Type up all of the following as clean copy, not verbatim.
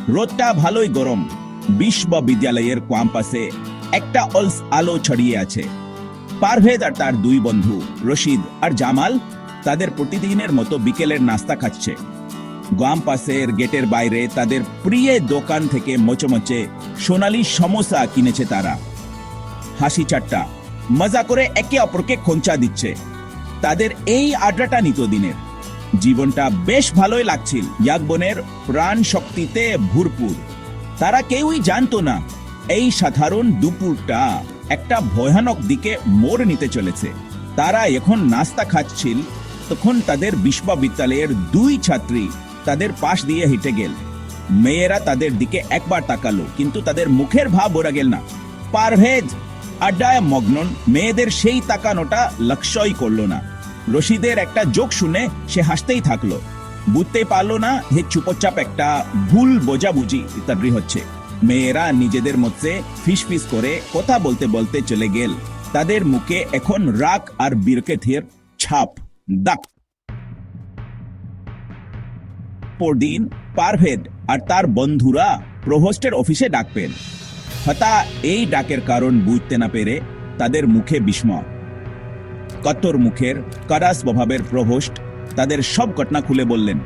রোদটা ভালোই গরম। বিশ্ববিদ্যালয়ের ক্যাম্পাসে একটা অলস আলো ছড়িয়ে আছে। পারভেজ আর তার দুই বন্ধু রশিদ আর জামাল তাদের প্রতিদিনের মতো বিকেলের নাস্তা খাচ্ছে। ক্যাম্পাসের গেটের বাইরে তাদের প্রিয় দোকান থেকে মোচমোচে সোনালী সমোসা কিনেছে তারা। হাসি ঠাট্টা মজা করে একে অপরকে খোঁচা দিচ্ছে। তাদের এই আড্ডাটা নিত্যদিনের। জীবনটা বেশ ভালোই লাগছিল। ইয়াকবনের প্রাণ শক্তিতে ভরপুর। তারা কেউই জানতো না এই সাধারণ দুপুরটা একটা ভয়ানক দিকে মোড় নিতে চলেছে। তারা এখন নাস্তা খাচ্ছিল, তখন তাদের বিশ্ববিদ্যালয়ের দুই ছাত্রী তাদের পাশ দিয়ে হেঁটে গেল। মেয়েরা তাদের দিকে একবার তাকালো, কিন্তু তাদের মুখের ভাব বোঝা গেল না। পারভেজ আড্ডায় মগ্ন মেয়েদের সেই তাকানোটা লক্ষ্যই করলো না। রশিদের একটা জোক শুনে সে হাসতেই থাকলো। বুঝতেই পারলো না হে চুপচাপ একটা ভুল বোঝাবুঝি তৈরি হচ্ছে। মেয়েরা নিজেদের মধ্যে ফিসফিস করে কথা বলতে বলতে চলে গেল। তাদের মুখে এখন রাগ আর বিরক্তের ছাপ দাগ। পরদিন পারভেজ আর তার বন্ধুরা প্রভোস্টের অফিসে ডাক পেল। হতা এই ডাকের কারণ বুঝতে না পেরে তাদের মুখে বিস্ময়। কত্তর মুখের কড়া স্বভাবের প্রভোস্ট তাদের সব ঘটনা খুলে বললেন।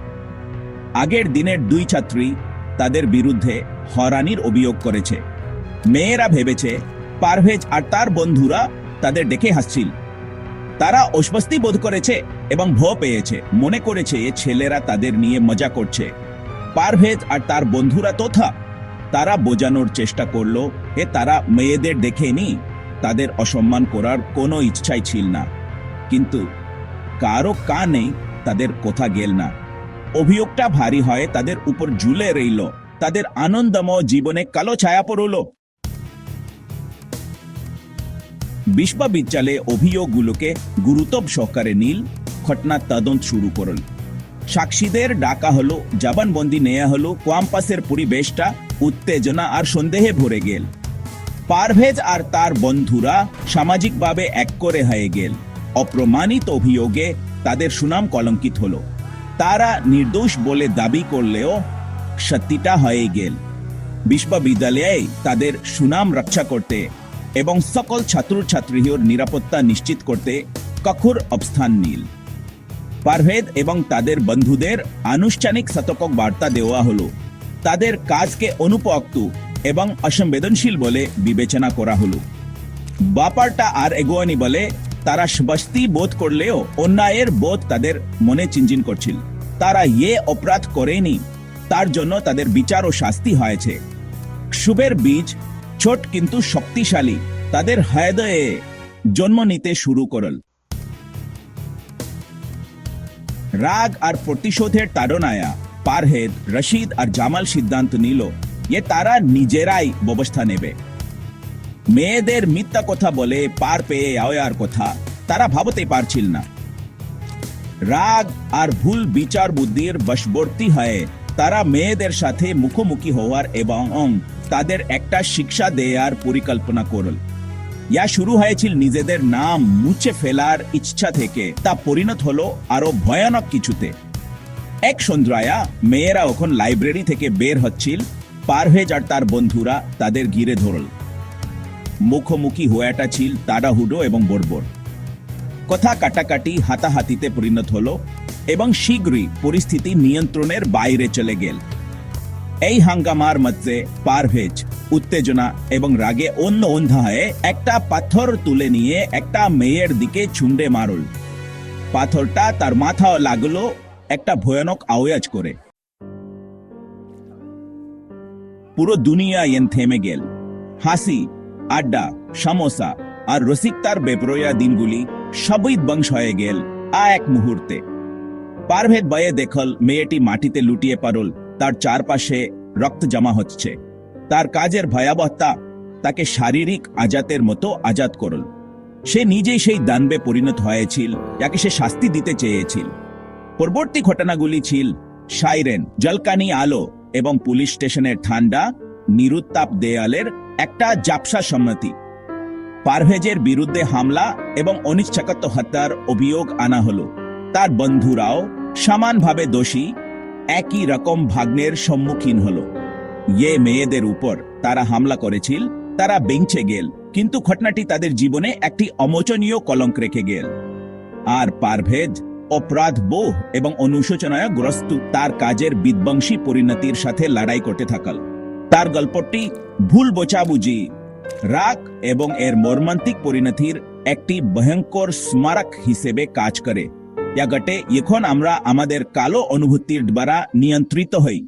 আগের দিনের দুই ছাত্রী তাদের বিরুদ্ধে হয়রানির অভিযোগ করেছে। মেয়েরা ভেবেছে পারভেজ আর তার বন্ধুরা তাদের ডেকে হাসছিল। তারা অস্বস্তি বোধ করেছে এবং ভয় পেয়েছে, মনে করেছে ছেলেরা তাদের নিয়ে মজা করছে। পারভেজ আর তার বন্ধুরা তথা তারা বোঝানোর চেষ্টা করলো তারা মেয়েদের দেখেনি, তাদের অসম্মান করার কোনো ইচ্ছাই ছিল না। কিন্তু কারো কানে তাদের কথা গেল না। অভিযোগটা ভারী হয় তাদের উপর ঝুলে রইল। তাদের আনন্দময় জীবনে কালো ছায়া পড়ল। বিশ্ববিদ্যালয়ে অভিযোগগুলোকে গুরুত্ব সহকারে নীল ঘটনা তদন্ত শুরু করল। সাক্ষীদের ডাকা হলো, জবানবন্দি নেওয়া হলো। ক্যাম্পাসের পরিবেশটা উত্তেজনা আর সন্দেহে ভরে গেল। পারভেজ আর তার বন্ধুরা সামাজিকভাবে এক করে হয়ে গেল। অপ্রমাণিত অভিযোগে তাদের সুনাম কলঙ্কিত হলো। তারা নির্দোষ বলে দাবি করলেও সত্যিটা হয়ে গেল। বিশ্ববিদ্যালয়ে তাদের সুনাম রক্ষা করতে এবং সকল ছাত্রছাত্রীর নিরাপত্তা নিশ্চিত করতে কঠোর অবস্থান নিল। পারভেজ এবং তাদের বন্ধুদের আনুষ্ঠানিক সতর্ক বার্তা দেওয়া হলো। তাদের কাজকে অনুপযুক্ত এবং অসংবেদনশীল বলে বিবেচনা করা হলো। ব্যাপারটা আর এগোয়নি বলে তারা স্বস্তি বোধ করলেও অন্যায়ের বোধ তাদের মনে চিনচিন করছিল। তারা অপরাধ করেনি, তার জন্য তাদের বিচার ও শাস্তি হয়েছে। ক্ষোভের বীজ ছোট কিন্তু শক্তিশালী তাদের হৃদয়ে জন্ম নিতে শুরু করল। রাগ আর প্রতিশোধের তাড়নায় পারভেজ, রশিদ আর জামাল সিদ্ধান্ত নিল তারা নিজেরাই ব্যবস্থা নেবে। মেয়েদের মিথ্যা কথা বলে পার পেয়ে আওয়ার কথা তারা ভাবতে পারছিল না। রাগ আর ভুল বিচার বুদ্ধির বশবর্তী হয়ে তারা মেয়েদের সাথে মুখোমুখি হওয়ার এবং তাদের একটা শিক্ষা দেওয়ার পরিকল্পনা করল। শুরু হয়েছিল নিজেদের নাম মুছে ফেলার ইচ্ছা থেকে, তা পরিণত হলো আরো ভয়ানক কিছুতে। এক সন্ধ্যায় মেয়েরা এখন লাইব্রেরি থেকে বের হচ্ছিল। পারভেজ আর তার বন্ধুরা তাদের ঘিরে ধরল। মুখোমুখি হওয়াটা ছিল তাড়াহুড়ো এবং বর্বর। কথা কাটাকাটি হাতাহাতিতে পরিণত হলো এবং শীঘ্রই পরিস্থিতি নিয়ন্ত্রণের বাইরে চলে গেল। এই হাঙ্গামার মধ্যে পারভেজ উত্তেজনা এবং রাগে অন্ধ হয়ে একটা পাথর তুলে নিয়ে একটা মেয়ের দিকে ছুঁড়ে মারল। পাথরটা তার মাথা লাগলো একটা ভয়ানক আওয়াজ করে। পুরো দুনিয়া থেমে গেল। হাসি, আড্ডা, সমোসা আর রসিকতার বেপরোয়া দিনগুলি সবই ধ্বংস হয়ে গেল এক মুহূর্তে। পারভেজ ভয়ে দেখল মেয়েটি মাটিতে লুটিয়ে পড়ল। তার চারপাশে রক্ত জমা হচ্ছে। তার কাজের ভয়াবহতা তাকে শারীরিক আজাতের মতো আজাদ করল। সে নিজেই সেই দানবে পরিণত হয়েছিল যাকে সে শাস্তি দিতে চেয়েছিল। পরবর্তী ঘটনাগুলি ছিল সাইরেন, জলকানি আলো এবং পুলিশ স্টেশনের ঠান্ডা নিরুত্তাপ দেয়ালের একটা জাপসা সম্মতি। পারভেজের বিরুদ্ধে হামলা এবং অনিচ্ছাকৃত হত্যার অভিযোগ আনা হলো। তার বন্ধুরাও সমানভাবে দোষী, একই রকম ভাগ্নের সম্মুখীন হলো। ইয়ে মেয়েদের উপর তারা হামলা করেছিল তারা বেঁচে গেল, কিন্তু ঘটনাটি তাদের জীবনে একটি অমোচনীয় কলঙ্ক রেখে গেল। আর পারভেজ অপরাধ বোধ এবং অনুশোচনায় গ্রস্ত তার কাজের বিধ্বংসী পরিণতির সাথে লড়াই করতে থাকল। তার গল্পটি ভুল বোঝাবুঝি, রাগ এবং এর মর্মান্তিক পরিণতির একটি ভয়ঙ্কর স্মারক হিসেবে কাজ করে। যা ঘটে এখন আমরা আমাদের কালো অনুভূতির দ্বারা নিয়ন্ত্রিত হই।